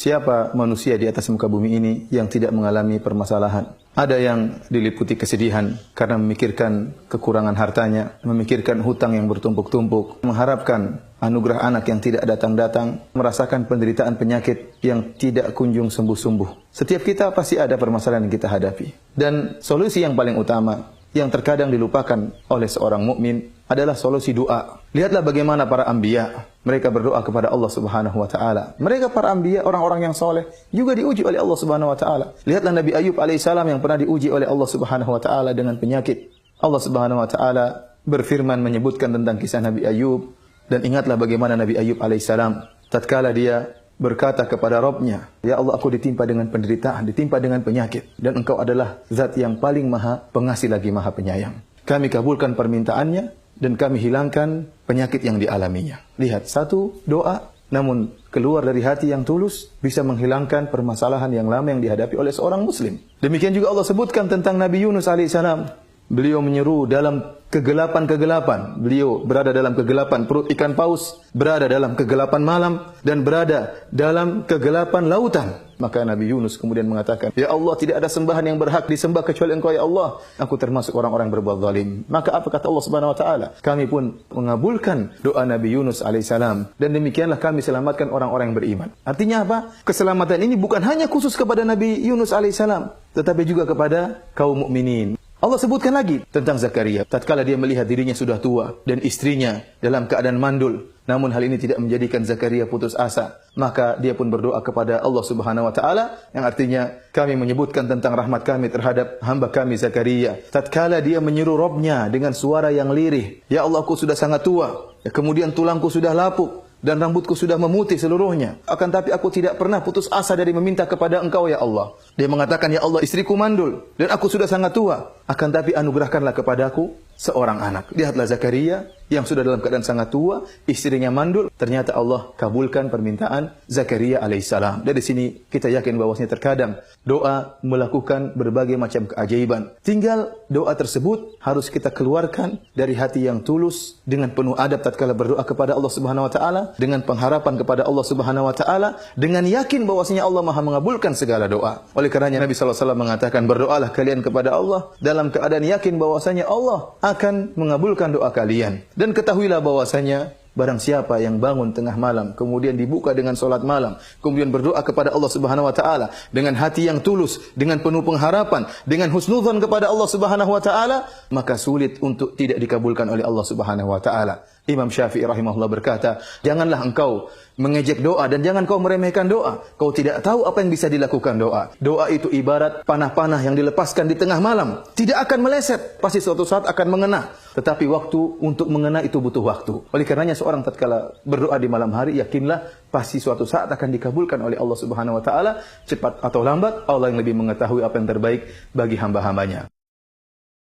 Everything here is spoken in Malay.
Siapa manusia di atas muka bumi ini yang tidak mengalami permasalahan? Ada yang diliputi kesedihan karena memikirkan kekurangan hartanya, memikirkan hutang yang bertumpuk-tumpuk, mengharapkan anugerah anak yang tidak datang-datang, merasakan penderitaan penyakit yang tidak kunjung sembuh-sembuh. Setiap kita pasti ada permasalahan yang kita hadapi. Dan solusi yang paling utama yang terkadang dilupakan oleh seorang mukmin adalah solusi doa. Lihatlah bagaimana para anbiya, mereka berdoa kepada Allah Subhanahu wa taala. Mereka para anbiya, orang-orang yang soleh, juga diuji oleh Allah Subhanahu wa taala. Lihatlah Nabi Ayub alaihissalam yang pernah diuji oleh Allah Subhanahu wa taala dengan penyakit. Allah Subhanahu wa taala berfirman menyebutkan tentang kisah Nabi Ayub, dan ingatlah bagaimana Nabi Ayub alaihissalam tatkala dia berkata kepada Rabb-Nya, "Ya Allah, aku ditimpa dengan penderitaan, ditimpa dengan penyakit, dan Engkau adalah zat yang paling maha pengasih lagi maha penyayang. Kami kabulkan permintaannya, dan kami hilangkan penyakit yang dialaminya." Lihat, satu doa, namun keluar dari hati yang tulus, bisa menghilangkan permasalahan yang lama yang dihadapi oleh seorang muslim. Demikian juga Allah sebutkan tentang Nabi Yunus alaihissalam. Beliau menyeru dalam kegelapan-kegelapan. Beliau berada dalam kegelapan perut ikan paus, berada dalam kegelapan malam, dan berada dalam kegelapan lautan. Maka Nabi Yunus kemudian mengatakan, "Ya Allah, tidak ada sembahan yang berhak disembah kecuali Engkau, ya Allah. Aku termasuk orang-orang berbuat zalim." Maka apa kata Allah Subhanahu wa taala? Kami pun mengabulkan doa Nabi Yunus alaihissalam, dan demikianlah kami selamatkan orang-orang yang beriman. Artinya apa? Keselamatan ini bukan hanya khusus kepada Nabi Yunus alaihissalam, tetapi juga kepada kaum mukminin. Allah sebutkan lagi tentang Zakaria. Tatkala dia melihat dirinya sudah tua dan istrinya dalam keadaan mandul, namun hal ini tidak menjadikan Zakaria putus asa. Maka dia pun berdoa kepada Allah Subhanahu wa taala, yang artinya kami menyebutkan tentang rahmat kami terhadap hamba kami Zakaria. Tatkala dia menyeru Rabb-Nya dengan suara yang lirih, "Ya Allah, aku sudah sangat tua, kemudian tulangku sudah lapuk, dan rambutku sudah memutih seluruhnya. Akan tapi aku tidak pernah putus asa dari meminta kepada Engkau, ya Allah." Dia mengatakan, "Ya Allah, istriku mandul dan aku sudah sangat tua. Akan tapi anugerahkanlah kepadaku seorang anak." Lihatlah Zakaria yang sudah dalam keadaan sangat tua, istrinya mandul, ternyata Allah kabulkan permintaan Zakaria alaihissalam. Dari sini kita yakin bahwasanya terkadang doa melakukan berbagai macam keajaiban. Tinggal doa tersebut harus kita keluarkan dari hati yang tulus, dengan penuh adab tatkala berdoa kepada Allah Subhanahu wa taala, dengan pengharapan kepada Allah Subhanahu wa taala, dengan yakin bahwasanya Allah Maha mengabulkan segala doa. Oleh karenanya Nabi sallallahu alaihi wasallam mengatakan, "Berdoalah kalian kepada Allah dalam keadaan yakin bahwasanya Allah akan mengabulkan doa kalian." Dan ketahuilah bahwasanya barang siapa yang bangun tengah malam, kemudian dibuka dengan solat malam, kemudian berdoa kepada Allah Subhanahu wa taala dengan hati yang tulus, dengan penuh pengharapan, dengan husnudzon kepada Allah Subhanahu wa taala, maka sulit untuk tidak dikabulkan oleh Allah Subhanahu wa taala. Imam Syafi'i rahimahullah berkata, "Janganlah engkau mengejek doa dan jangan kau meremehkan doa. Kau tidak tahu apa yang bisa dilakukan doa. Doa itu ibarat panah-panah yang dilepaskan di tengah malam. Tidak akan meleset, pasti suatu saat akan mengena. Tetapi waktu untuk mengena itu butuh waktu. Oleh karenanya seorang tatkala berdoa di malam hari, yakinlah pasti suatu saat akan dikabulkan oleh Allah Subhanahu wa taala. Cepat atau lambat, Allah yang lebih mengetahui apa yang terbaik bagi hamba-hambanya."